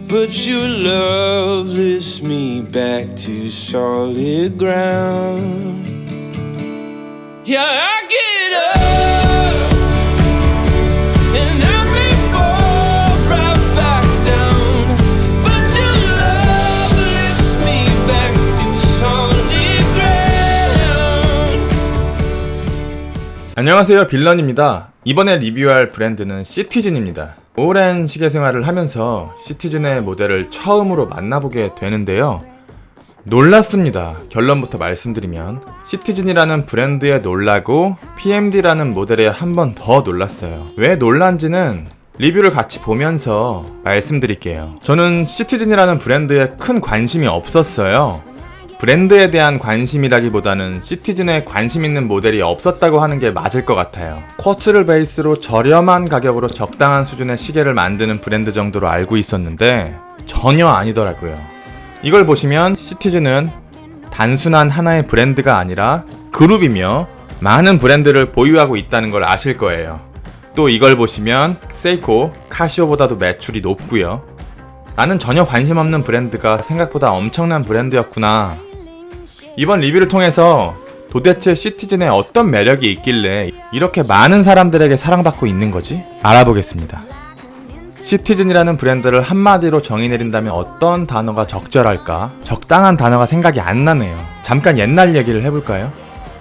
But your love lifts me back to solid ground. Yeah, I get up and I may fall right back down, but your love lifts me back to solid ground. 안녕하세요, 빌런입니다. 이번에 리뷰할 브랜드는 시티즌입니다. 오랜 시계 생활을 하면서 시티즌의 모델을 처음으로 만나보게 되는데요. 놀랐습니다. 결론부터 말씀드리면 시티즌이라는 브랜드에 놀라고 PMD라는 모델에 한 번 더 놀랐어요. 왜 놀란지는 리뷰를 같이 보면서 말씀드릴게요. 저는 시티즌이라는 브랜드에 큰 관심이 없었어요. 브랜드에 대한 관심이라기보다는 시티즌에 관심 있는 모델이 없었다고 하는 게 맞을 것 같아요. 쿼츠를 베이스로 저렴한 가격으로 적당한 수준의 시계를 만드는 브랜드 정도로 알고 있었는데 전혀 아니더라고요. 이걸 보시면 시티즌은 단순한 하나의 브랜드가 아니라 그룹이며 많은 브랜드를 보유하고 있다는 걸 아실 거예요. 또 이걸 보시면 세이코, 카시오보다도 매출이 높고요. 나는 전혀 관심 없는 브랜드가 생각보다 엄청난 브랜드였구나. 이번 리뷰를 통해서 도대체 시티즌에 어떤 매력이 있길래 이렇게 많은 사람들에게 사랑받고 있는 거지? 알아보겠습니다. 시티즌이라는 브랜드를 한마디로 정의 내린다면 어떤 단어가 적절할까? 적당한 단어가 생각이 안 나네요. 잠깐 옛날 얘기를 해볼까요?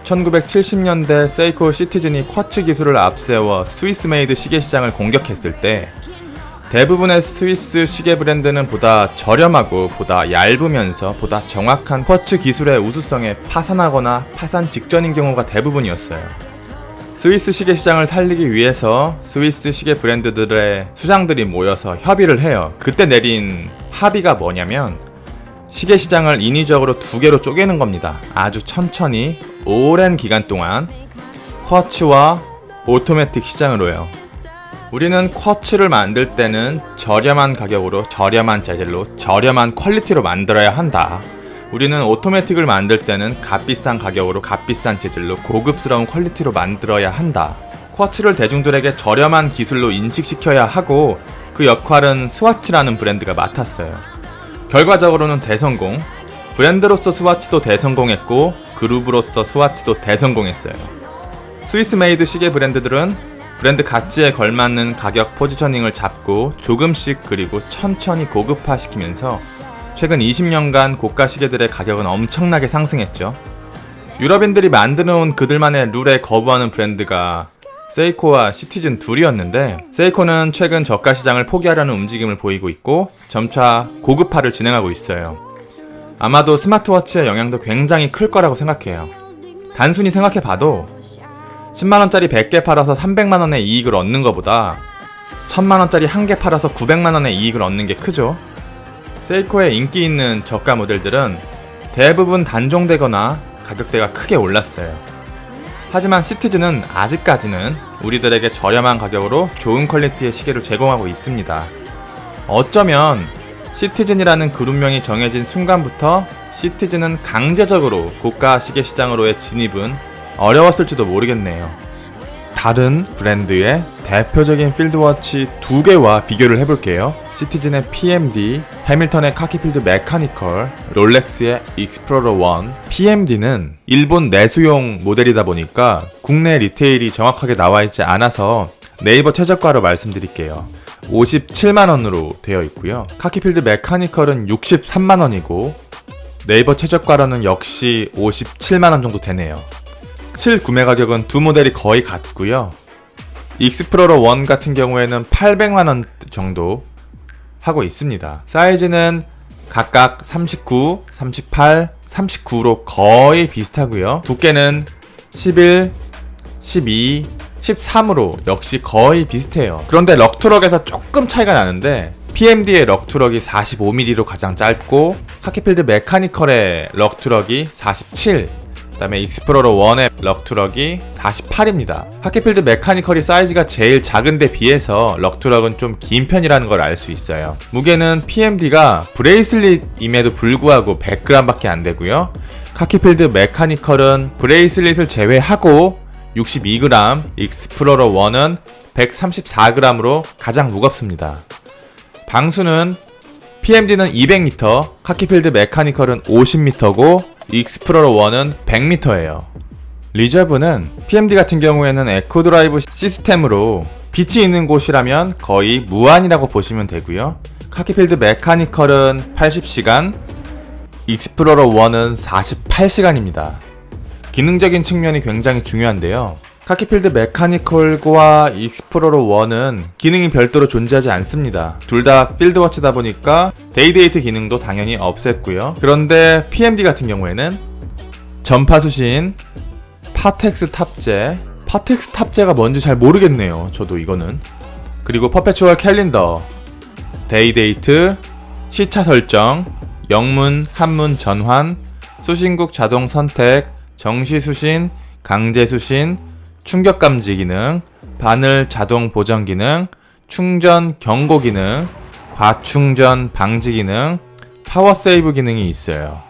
1970년대 세이코 시티즌이 쿼츠 기술을 앞세워 스위스 메이드 시계 시장을 공격했을 때 대부분의 스위스 시계 브랜드는 보다 저렴하고 보다 얇으면서 보다 정확한 쿼츠 기술의 우수성에 파산하거나 파산 직전인 경우가 대부분이었어요. 스위스 시계 시장을 살리기 위해서 스위스 시계 브랜드들의 수장들이 모여서 협의를 해요. 그때 내린 합의가 뭐냐면 시계 시장을 인위적으로 두 개로 쪼개는 겁니다. 아주 천천히 오랜 기간 동안 쿼츠와 오토매틱 시장으로요. 우리는 쿼츠를 만들 때는 저렴한 가격으로 저렴한 재질로 저렴한 퀄리티로 만들어야 한다. 우리는 오토매틱을 만들 때는 값비싼 가격으로 값비싼 재질로 고급스러운 퀄리티로 만들어야 한다. 쿼츠를 대중들에게 저렴한 기술로 인식시켜야 하고 그 역할은 스와치라는 브랜드가 맡았어요. 결과적으로는 대성공. 브랜드로서 스와치도 대성공했고 그룹으로서 스와치도 대성공했어요. 스위스 메이드 시계 브랜드들은 브랜드 가치에 걸맞는 가격 포지셔닝을 잡고 조금씩 그리고 천천히 고급화시키면서 최근 20년간 고가 시계들의 가격은 엄청나게 상승했죠. 유럽인들이 만들어온 그들만의 룰에 거부하는 브랜드가 세이코와 시티즌 둘이었는데 세이코는 최근 저가 시장을 포기하려는 움직임을 보이고 있고 점차 고급화를 진행하고 있어요. 아마도 스마트워치의 영향도 굉장히 클 거라고 생각해요. 단순히 생각해봐도 10만원짜리 100개 팔아서 300만원의 이익을 얻는 것보다 1000만원짜리 1개 팔아서 900만원의 이익을 얻는 게 크죠. 세이코의 인기 있는 저가 모델들은 대부분 단종되거나 가격대가 크게 올랐어요. 하지만 시티즌은 아직까지는 우리들에게 저렴한 가격으로 좋은 퀄리티의 시계를 제공하고 있습니다. 어쩌면 시티즌이라는 그룹명이 정해진 순간부터 시티즌은 강제적으로 고가 시계 시장으로의 진입은 어려웠을지도 모르겠네요. 다른 브랜드의 대표적인 필드워치 두 개와 비교를 해볼게요. 시티즌의 PMD, 해밀턴의 카키필드 메카니컬, 롤렉스의 익스플로러 1. PMD는 일본 내수용 모델이다 보니까 국내 리테일이 정확하게 나와있지 않아서 네이버 최저가로 말씀드릴게요. 57만원으로 되어 있고요. 카키필드 메카니컬은 63만원이고 네이버 최저가로는 역시 57만원 정도 되네요. 구매 가격은 두 모델이 거의 같고요. 익스플로러 1 같은 경우에는 800만원 정도 하고 있습니다. 사이즈는 각각 39, 38, 39로 거의 비슷하고요. 두께는 11, 12, 13으로 역시 거의 비슷해요. 그런데 럭투럭에서 조금 차이가 나는데 PMD의 럭투럭이 45mm로 가장 짧고 카키필드 메카니컬의 럭투럭이 47, 그 다음에 익스플로러 1의 럭투럭이 48입니다. 카키필드 메카니컬이 사이즈가 제일 작은데 비해서 럭투럭은 좀 긴 편이라는 걸 알 수 있어요. 무게는 PMD가 브레이슬릿임에도 불구하고 100g 밖에 안 되고요. 카키필드 메카니컬은 브레이슬릿을 제외하고 62g, 익스플로러 1은 134g으로 가장 무겁습니다. 방수는 PMD는 200m, 카키필드 메카니컬은 50m고 익스플로러 1은 100m예요. 리저브는 PMD 같은 경우에는 에코드라이브 시스템으로 빛이 있는 곳이라면 거의 무한이라고 보시면 되고요. 카키필드 메카니컬은 80시간, 익스플로러 1은 48시간입니다. 기능적인 측면이 굉장히 중요한데요. 카키필드 메카니컬과 익스플로러 1은 기능이 별도로 존재하지 않습니다. 둘 다 필드워치다 보니까 데이데이트 기능도 당연히 없앴고요. 그런데 PMD 같은 경우에는 전파 수신, 파텍스 탑재가 뭔지 잘 모르겠네요. 저도 이거는. 그리고 퍼페추얼 캘린더, 데이데이트, 시차 설정, 영문, 한문 전환, 수신국 자동 선택, 정시 수신, 강제 수신, 충격 감지 기능, 바늘 자동 보정 기능, 충전 경고 기능, 과충전 방지 기능, 파워 세이브 기능이 있어요.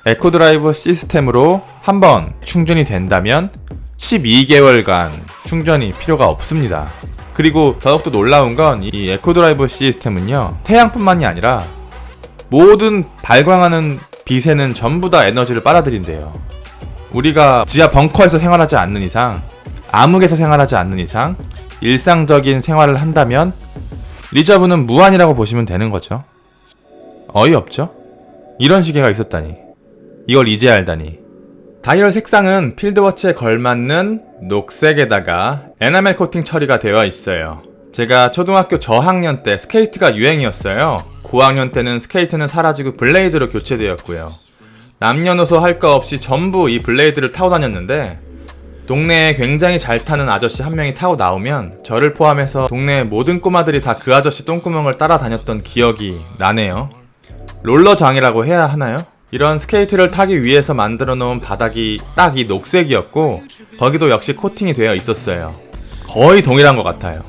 에코드라이브 시스템으로 한번 충전이 된다면 12개월간 충전이 필요가 없습니다. 그리고 더욱더 놀라운 건 이 에코드라이브 시스템은요, 태양뿐만이 아니라 모든 발광하는 빛에는 전부 다 에너지를 빨아들인대요. 우리가 지하 벙커에서 생활하지 않는 이상, 암흑에서 생활하지 않는 이상, 일상적인 생활을 한다면 리저브는 무한이라고 보시면 되는 거죠. 어이없죠? 이런 시계가 있었다니. 이걸 이제 알다니. 다이얼 색상은 필드워치에 걸맞는 녹색에다가 에나멜 코팅 처리가 되어 있어요. 제가 초등학교 저학년 때 스케이트가 유행이었어요. 고학년 때는 스케이트는 사라지고 블레이드로 교체되었고요. 남녀노소 할 거 없이 전부 이 블레이드를 타고 다녔는데, 동네에 굉장히 잘 타는 아저씨 한 명이 타고 나오면 저를 포함해서 동네 모든 꼬마들이 다 그 아저씨 똥구멍을 따라다녔던 기억이 나네요. 롤러장이라고 해야 하나요? 이런 스케이트를 타기 위해서 만들어 놓은 바닥이 딱 이 녹색이었고, 거기도 역시 코팅이 되어 있었어요. 거의 동일한 것 같아요.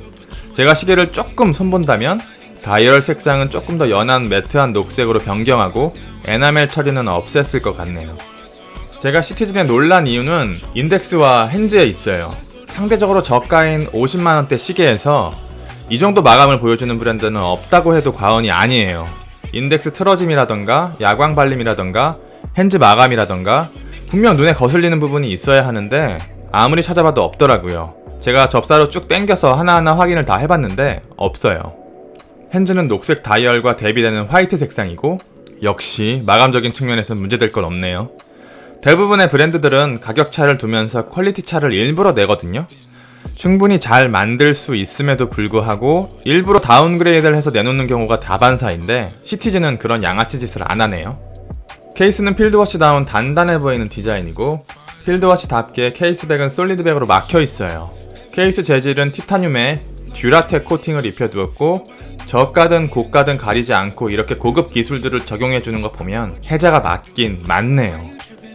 제가 시계를 조금 손본다면 다이얼 색상은 조금 더 연한 매트한 녹색으로 변경하고 에나멜 처리는 없앴을 것 같네요. 제가 시티즌에 놀란 이유는 인덱스와 핸즈에 있어요. 상대적으로 저가인 50만원대 시계에서 이 정도 마감을 보여주는 브랜드는 없다고 해도 과언이 아니에요. 인덱스 틀어짐이라던가 야광 발림이라던가 핸즈 마감이라던가 분명 눈에 거슬리는 부분이 있어야 하는데 아무리 찾아봐도 없더라고요. 제가 접사로 쭉 당겨서 하나하나 확인을 다 해봤는데 없어요. 핸즈는 녹색 다이얼과 대비되는 화이트 색상이고, 역시 마감적인 측면에서 문제될 건 없네요. 대부분의 브랜드들은 가격 차를 두면서 퀄리티 차를 일부러 내거든요. 충분히 잘 만들 수 있음에도 불구하고 일부러 다운그레이드를 해서 내놓는 경우가 다반사인데, 시티즌은 그런 양아치 짓을 안 하네요. 케이스는 필드워치다운 단단해 보이는 디자인이고, 필드워치답게 케이스백은 솔리드백으로 막혀 있어요. 케이스 재질은 티타늄에 듀라텍 코팅을 입혀두었고, 저가든 고가든 가리지 않고 이렇게 고급 기술들을 적용해주는 거 보면 해자가 맞긴 맞네요.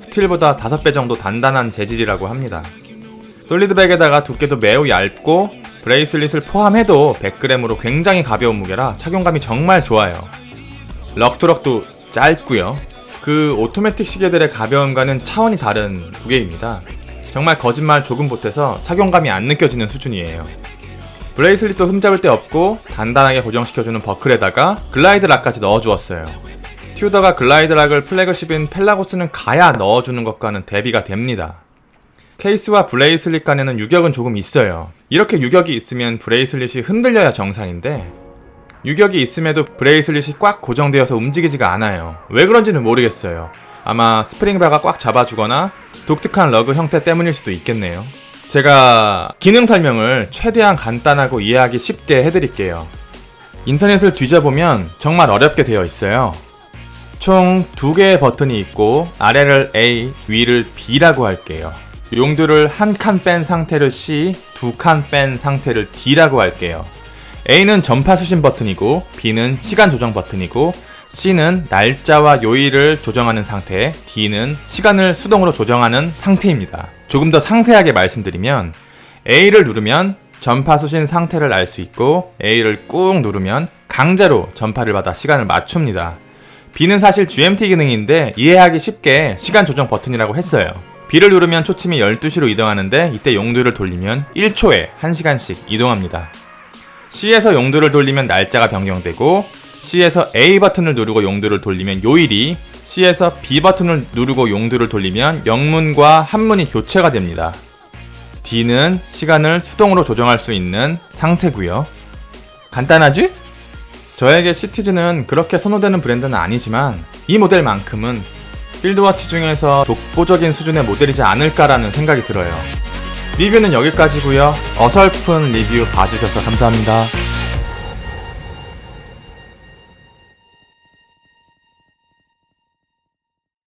스틸보다 5배 정도 단단한 재질이라고 합니다. 솔리드백에다가 두께도 매우 얇고 브레이슬릿을 포함해도 100g으로 굉장히 가벼운 무게라 착용감이 정말 좋아요. 럭투럭도 짧고요. 그 오토매틱 시계들의 가벼움과는 차원이 다른 무게입니다. 정말 거짓말 조금 보태서 착용감이 안 느껴지는 수준이에요. 브레이슬릿도 흠잡을 데 없고 단단하게 고정시켜주는 버클에다가 글라이드 락까지 넣어주었어요. 튜더가 글라이드 락을 플래그십인 펠라고스는 가야 넣어주는 것과는 대비가 됩니다. 케이스와 브레이슬릿 간에는 유격은 조금 있어요. 이렇게 유격이 있으면 브레이슬릿이 흔들려야 정상인데, 유격이 있음에도 브레이슬릿이 꽉 고정되어서 움직이지가 않아요. 왜 그런지는 모르겠어요. 아마 스프링바가 꽉 잡아주거나 독특한 러그 형태 때문일 수도 있겠네요. 제가 기능 설명을 최대한 간단하고 이해하기 쉽게 해드릴게요. 인터넷을 뒤져보면 정말 어렵게 되어 있어요. 총 2개의 버튼이 있고 아래를 A, 위를 B라고 할게요. 용두를 한 칸 뺀 상태를 C, 2칸 뺀 상태를 D라고 할게요. A는 전파 수신 버튼이고, B는 시간 조정 버튼이고, C는 날짜와 요일을 조정하는 상태, D는 시간을 수동으로 조정하는 상태입니다. 조금 더 상세하게 말씀드리면, A를 누르면 전파 수신 상태를 알 수 있고, A를 꾹 누르면 강제로 전파를 받아 시간을 맞춥니다. B는 사실 GMT 기능인데 이해하기 쉽게 시간 조정 버튼이라고 했어요. B를 누르면 초침이 12시로 이동하는데, 이때 용두를 돌리면 1초에 1시간씩 이동합니다. C에서 용두를 돌리면 날짜가 변경되고, C에서 A 버튼을 누르고 용도를 돌리면 요일이, C에서 B 버튼을 누르고 용도를 돌리면 영문과 한문이 교체가 됩니다. D는 시간을 수동으로 조정할 수 있는 상태고요. 간단하지? 저에게 시티즌은 그렇게 선호되는 브랜드는 아니지만 이 모델만큼은 필드워치 중에서 독보적인 수준의 모델이지 않을까라는 생각이 들어요. 리뷰는 여기까지고요. 어설픈 리뷰 봐주셔서 감사합니다.